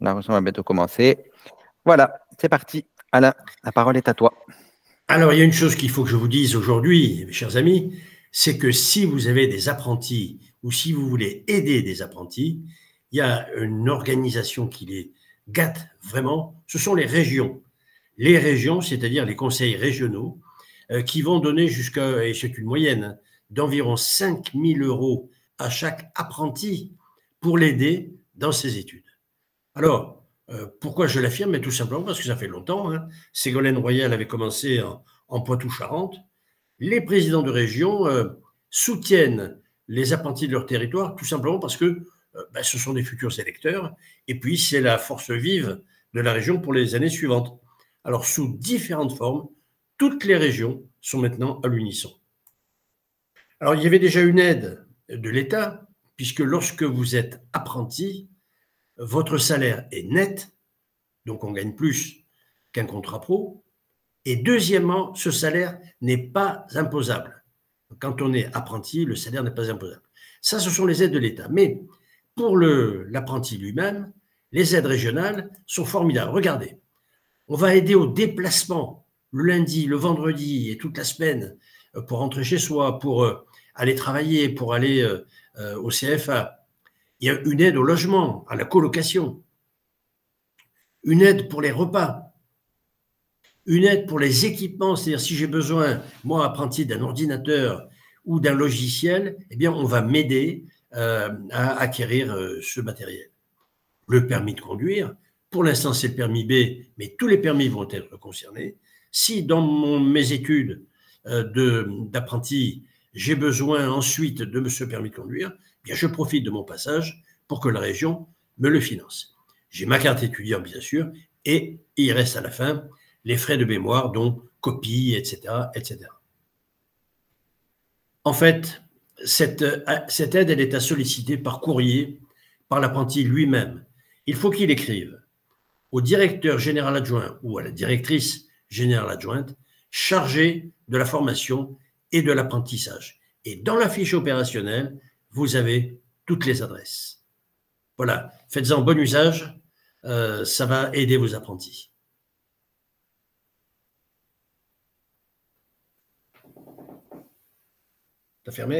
La leçon va bientôt commencer. Voilà, c'est parti. Alain, la parole est à toi. Alors, il y a une chose qu'il faut que je vous dise aujourd'hui, mes chers amis, c'est que si vous avez des apprentis ou si vous voulez aider des apprentis, il y a une organisation qui les gâte vraiment, ce sont les régions. Les régions, c'est-à-dire les conseils régionaux, qui vont donner jusqu'à, et c'est une moyenne, d'environ 5 000 € à chaque apprenti pour l'aider dans ses études. Alors, pourquoi je l'affirme? Mais tout simplement parce que ça fait longtemps. Ségolène Royal avait commencé en Poitou-Charentes. Les présidents de région soutiennent les apprentis de leur territoire tout simplement parce que ce sont des futurs électeurs et puis c'est la force vive de la région pour les années suivantes. Alors, sous différentes formes, toutes les régions sont maintenant à l'unisson. Alors, il y avait déjà une aide de l'État, puisque lorsque vous êtes apprenti, votre salaire est net, donc on gagne plus qu'un contrat pro. Et deuxièmement, ce salaire n'est pas imposable. Quand on est apprenti, le salaire n'est pas imposable. Ça, ce sont les aides de l'État. Mais pour l'apprenti lui-même, les aides régionales sont formidables. Regardez, on va aider au déplacement le lundi, le vendredi et toute la semaine pour rentrer chez soi, pour aller travailler, pour aller au CFA. Il y a une aide au logement, à la colocation, une aide pour les repas, une aide pour les équipements, c'est-à-dire si j'ai besoin, moi, apprenti, d'un ordinateur ou d'un logiciel, eh bien, on va m'aider à acquérir ce matériel. Le permis de conduire, pour l'instant, c'est le permis B, mais tous les permis vont être concernés. Si dans mes études d'apprenti, j'ai besoin ensuite de ce permis de conduire, eh bien, je profite de mon passage pour que la région me le finance. J'ai ma carte étudiant, bien sûr, et il reste à la fin les frais de mémoire, dont copie, etc., etc. En fait, cette aide, elle est à solliciter par courrier par l'apprenti lui-même. Il faut qu'il écrive au directeur général adjoint ou à la directrice générale adjointe chargée de la formation et de l'apprentissage. Et dans la fiche opérationnelle, vous avez toutes les adresses. Voilà, faites-en bon usage, ça va aider vos apprentis. T'as fermé ?